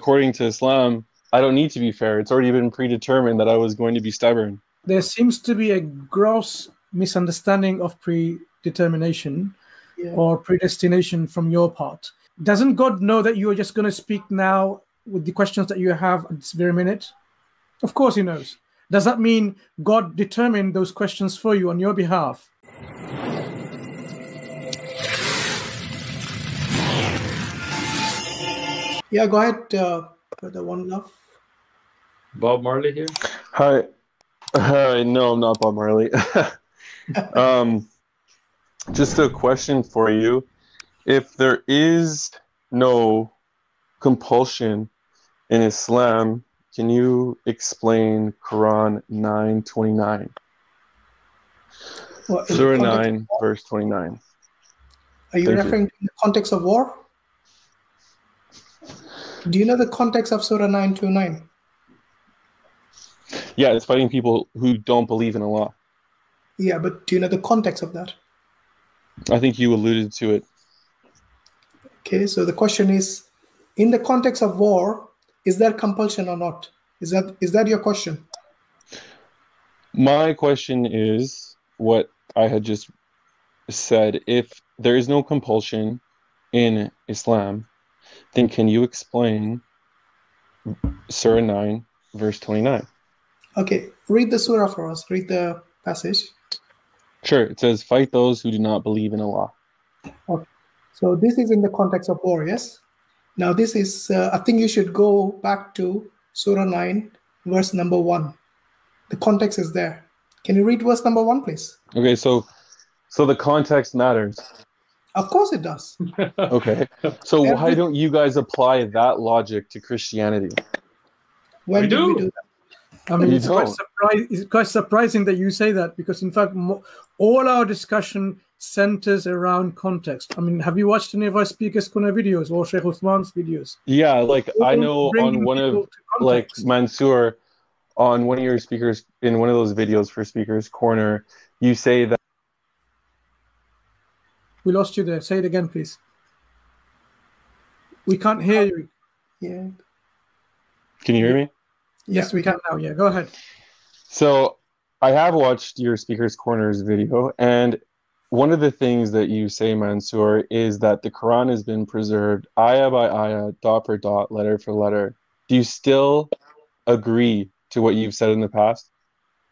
according to Islam, I don't need to be fair. It's already been predetermined that I was going to be stubborn. There seems to be a gross misunderstanding of predetermination or predestination from your part. Doesn't God know that you are just going to speak now with the questions that you have at this very minute? Of course he knows. Does that mean God determined those questions for you on your behalf? Yeah, go ahead, Brother One Love. Bob Marley here? Hi. No, I'm not Bob Marley. Just a question for you. If there is no compulsion in Islam, can you explain Quran 9:29? Surah 9, verse 29. Are you referring to the context of war? Do you know the context of Surah 9:29? Yeah, it's fighting people who don't believe in Allah. Yeah, but do you know the context of that? I think you alluded to it. Okay, so the question is, in the context of war, is there compulsion or not? Is that your question? My question is what I had just said. If there is no compulsion in Islam, then can you explain Surah 9, verse 29? Okay, read the surah for us. Read the passage. Sure, it says, fight those who do not believe in Allah. Okay. So this is in the context of war, yes? Now this is, I think you should go back to Surah 9, verse number 1. The context is there. Can you read verse number 1, please? Okay, so the context matters. Of course it does. Okay, so why don't you guys apply that logic to Christianity? When did we do that? I mean, it's quite surprising that you say that, because in fact, all our discussion centers around context. I mean, have you watched any of our speakers' corner videos or Shaykh Uthman's videos? Yeah, like I know on one of like Mansur, on one of your speakers, in one of those videos for Speakers Corner, you say that. We lost you there. Say it again, please. We can't hear you. Yeah. Can you hear me? Yes, we can now. Yeah, go ahead. So I have watched your Speakers Corner's video, and one of the things that you say, Mansur, is that the Quran has been preserved ayah by ayah, dot per dot, letter for letter. Do you still agree to what you've said in the past?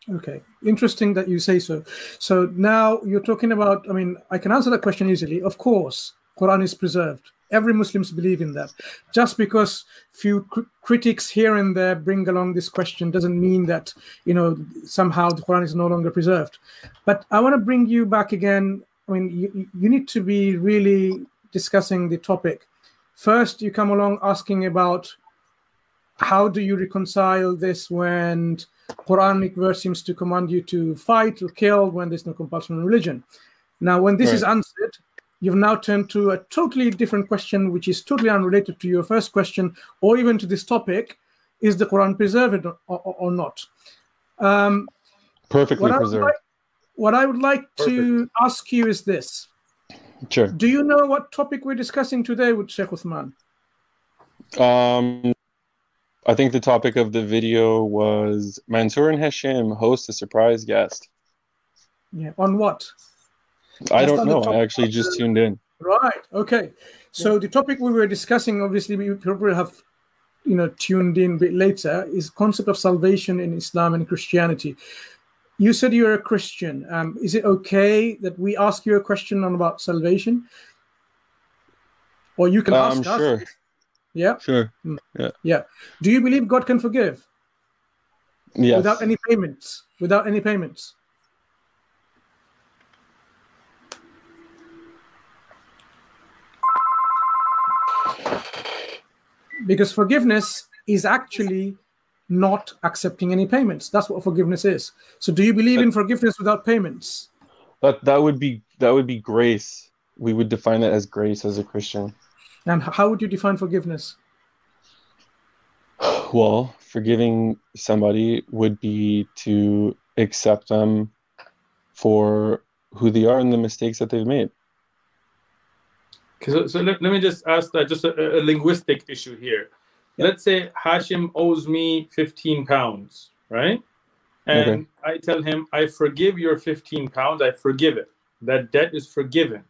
Okay, interesting that you say so. So now you're talking about, I mean, I can answer that question easily. Of course, Quran is preserved. Every Muslims believe in that. Just because few critics here and there bring along this question doesn't mean that, you know, somehow the Quran is no longer preserved. But I want to bring you back again. I mean, you need to be really discussing the topic. First, you come along asking about how do you reconcile this when Quranic verse seems to command you to fight or kill when there's no compulsion in religion. Now, when this is answered, you've now turned to a totally different question, which is totally unrelated to your first question or even to this topic. Is the Quran preserved or not? Perfectly preserved. What I would like to ask you is this. Sure. Do you know what topic we're discussing today with Shaykh Uthman? I think the topic of the video was Mansur and Hashim host a surprise guest. Yeah. On what? I don't know. I actually just tuned in. Right. Okay. So the topic we were discussing, obviously, we probably have, you know, tuned in a bit later, is concept of salvation in Islam and Christianity. You said you're a Christian. Is it okay that we ask you a question about salvation? Or you can ask us. Sure. Yeah. Sure. Yeah. Yeah. Do you believe God can forgive? Yes. Without any payments. Without any payments. Because forgiveness is actually not accepting any payments. That's what forgiveness is. So do you believe in forgiveness without payments? That would be grace. We would define that as grace as a Christian. And how would you define forgiveness? Well, forgiving somebody would be to accept them for who they are and the mistakes that they've made. So let me just ask that, just a linguistic issue here. let's say Hashim owes me 15 pounds, right? And Okay. I tell him, I forgive your 15 pounds. I forgive it. That debt is forgiven.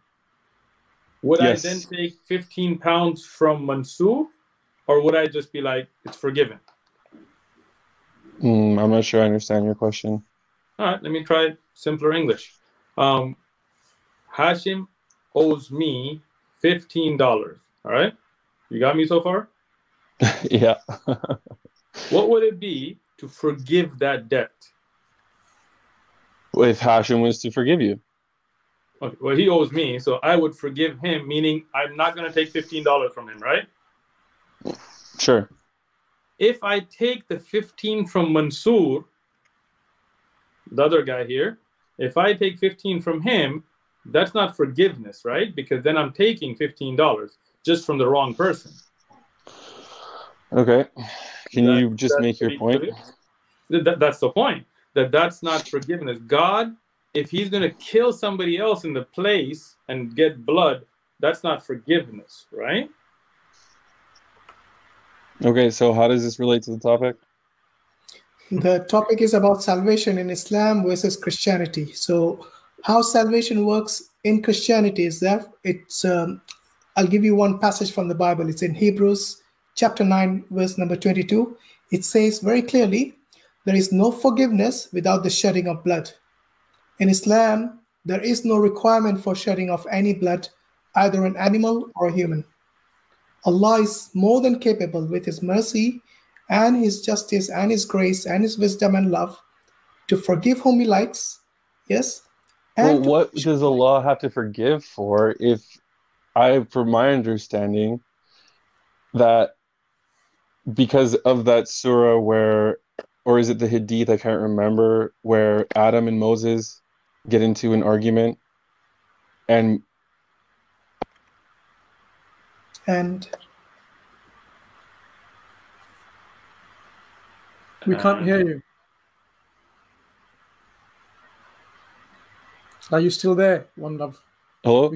Would Yes. I then take 15 pounds from Mansur, or would I just be like, it's forgiven? I'm not sure I understand your question. All right, let me try simpler English. Hashim owes me $15. All right? You got me so far? Yeah. What would it be to forgive that debt? If Hashim was to forgive you. Okay, well, he owes me, so I would forgive him, meaning I'm not going to take $15 from him, right? Sure. If I take the 15 from Mansur, the other guy here, if I take 15 from him, that's not forgiveness, right? Because then I'm taking $15 just from the wrong person. Okay. Can you just make your point? That's the point. That's not forgiveness. God, if he's going to kill somebody else in the place and get blood, that's not forgiveness, right? Okay, so how does this relate to the topic? The topic is about salvation in Islam versus Christianity. So how salvation works in Christianity is that it's, I'll give you one passage from the Bible. It's in Hebrews chapter 9, verse number 22. It says very clearly, there is no forgiveness without the shedding of blood. In Islam, there is no requirement for shedding of any blood, either an animal or a human. Allah is more than capable with His mercy and His justice and His grace and His wisdom and love to forgive whom He likes. Yes. Well, what does Allah have to forgive for if from my understanding, that because of that surah where, or is it the hadith, I can't remember, where Adam and Moses get into an argument and we can't hear you. Are you still there, One Love? Hello?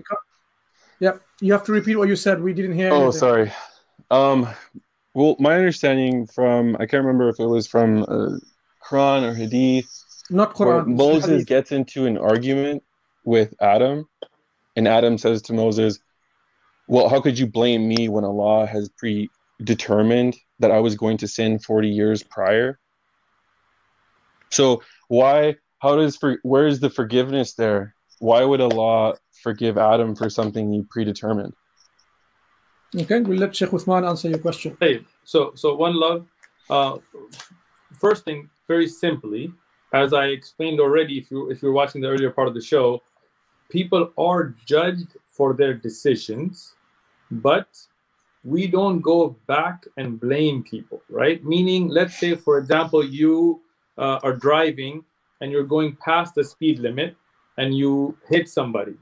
Yeah, you have to repeat what you said. We didn't hear anything. Oh, sorry. Well, my understanding from, I can't remember if it was from Quran or Hadith. Not Quran. Moses gets into an argument with Adam, and Adam says to Moses, well, how could you blame me when Allah has predetermined that I was going to sin 40 years prior? So where is the forgiveness there? Why would Allah forgive Adam for something He predetermined? Okay, we'll let Shaykh Uthman answer your question. Hey, so One Love, first thing, very simply, as I explained already, if you're watching the earlier part of the show, people are judged for their decisions, but we don't go back and blame people, right? Meaning, let's say, for example, you are driving and you're going past the speed limit and you hit somebody.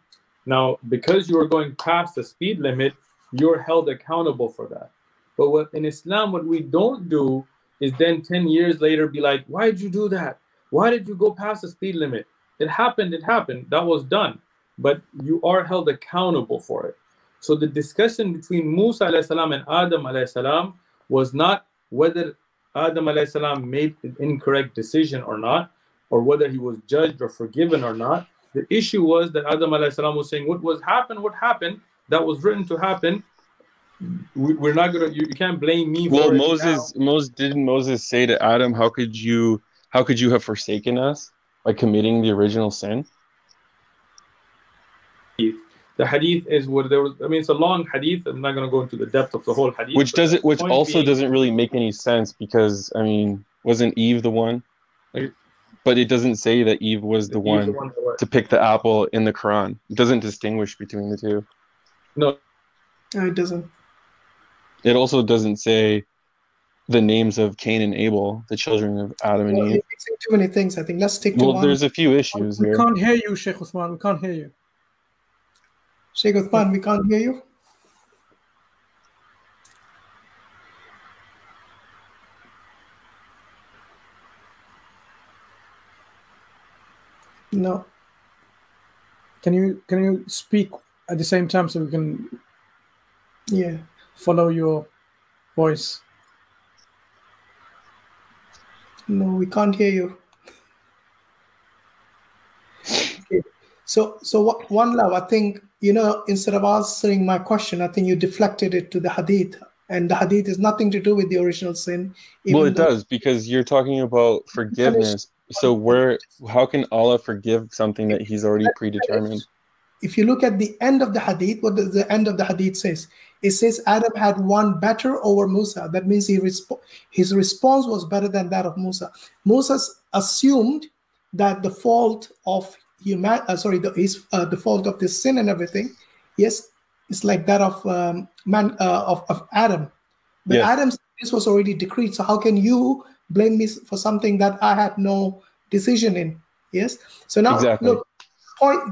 Now, because you are going past the speed limit, you're held accountable for that. But in Islam, what we don't do is then 10 years later be like, why did you do that? Why did you go past the speed limit? It happened, that was done. But you are held accountable for it. So the discussion between Musa alayhi salam and Adam alayhi salam was not whether Adam alayhi salam made an incorrect decision or not, or whether he was judged or forgiven or not. The issue was that Adam alayhi salam was saying, what happened, that was written to happen. We're not gonna. You can't blame me for it. Didn't Moses say to Adam, how could you have forsaken us by committing the original sin? The hadith is what there was. I mean, it's a long hadith. I'm not going to go into the depth of the whole hadith. Which doesn't really make any sense, because I mean, wasn't Eve the one? But it doesn't say that Eve was the one to pick the apple in the Quran. It doesn't distinguish between the two. No, it doesn't. It also doesn't say the names of Cain and Abel, the children of Adam and Eve. It's too many things, I think. Let's stick to one. Well, there's a few issues here. We can't hear you, Shaykh Uthman. We can't hear you. Shaykh Uthman, we can't hear you. No. Can you speak at the same time so we can follow your voice? No, we can't hear you. Okay. So one love, I think, instead of answering my question, I think you deflected it to the hadith. And the hadith is nothing to do with the original sin. Well, it does, because you're talking about forgiveness. So how can Allah forgive something that he's already predetermined? If you look at the end of the hadith, what does the end of the hadith says? It says Adam had one better over Musa. That means his response was better than that of Musa. Moses assumed that the fault of the fault of this sin and everything, yes, it's like that of Adam. But Yes. Adam, this was already decreed. So how can you blame me for something that I had no decision in? Yes. So now Exactly. look,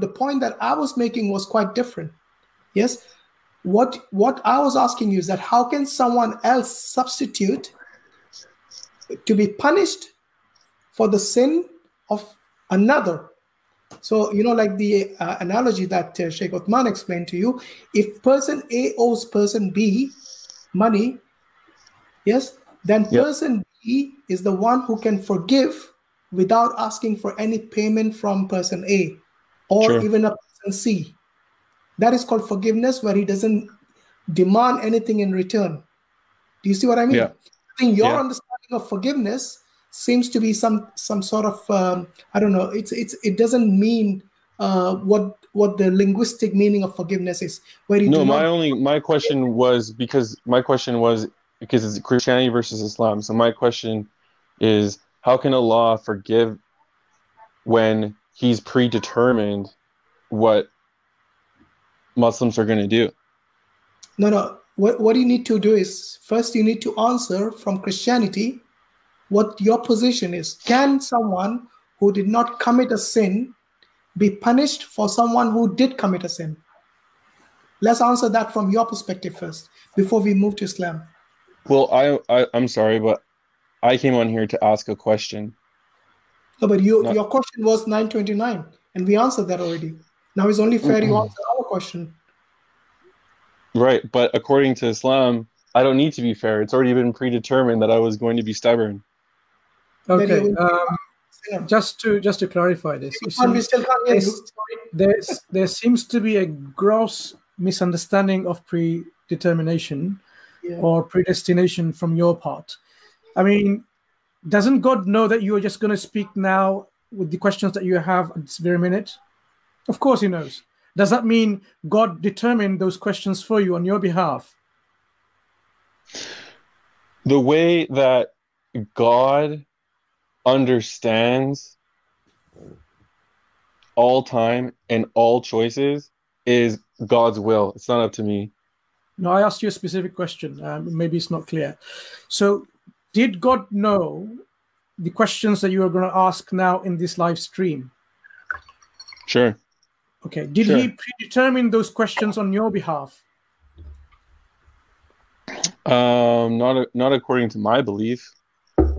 the point that I was making was quite different. Yes. What I was asking you is that how can someone else substitute to be punished for the sin of another? So, like the analogy that Shaykh Uthman explained to you, if person A owes person B money, yes, then person B is the one who can forgive without asking for any payment from person A or even a person C. That is called forgiveness, where he doesn't demand anything in return. Do you see what I mean? Yeah. I think your understanding of forgiveness seems to be some sort of I don't know. It doesn't mean what the linguistic meaning of forgiveness is. Where you my question was because it's Christianity versus Islam. So my question is, how can Allah forgive when he's predetermined what Muslims are going to do? No. What you need to do is, first you need to answer from Christianity what your position is. Can someone who did not commit a sin be punished for someone who did commit a sin? Let's answer that from your perspective first, before we move to Islam. Well, I'm sorry, but I came on here to ask a question. No, but your question was 929, and we answered that already. Now it's only fair you answer our question. Right, but according to Islam, I don't need to be fair. It's already been predetermined that I was going to be stubborn. Okay, just to clarify this, there seems to be a gross misunderstanding of predetermination or predestination from your part. I mean, doesn't God know that you are just going to speak now with the questions that you have at this very minute? Of course he knows. Does that mean God determined those questions for you on your behalf? The way that God understands all time and all choices is God's will. It's not up to me. No, I asked you a specific question. Maybe it's not clear. So did God know the questions that you are going to ask now in this live stream? Sure. Okay. Did he predetermine those questions on your behalf? Not according to my belief.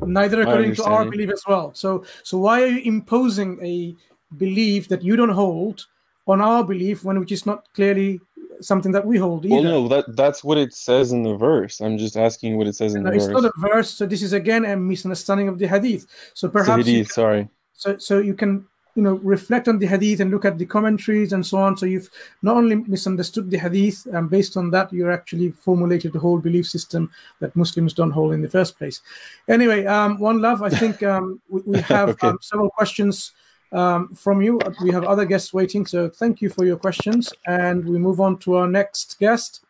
Neither according to our belief as well. So why are you imposing a belief that you don't hold on our belief, which is not clearly something that we hold either? Well, no, that's what it says in the verse. I'm just asking what it says in the verse. It's not a verse. So this is again a misunderstanding of the hadith. So perhaps the hadith, sorry. So you can reflect on the hadith and look at the commentaries and so on. So you've not only misunderstood the hadith, and based on that, you're actually formulated the whole belief system that Muslims don't hold in the first place. Anyway, one love, I think we have several questions from you. We have other guests waiting, so thank you for your questions. And we move on to our next guest.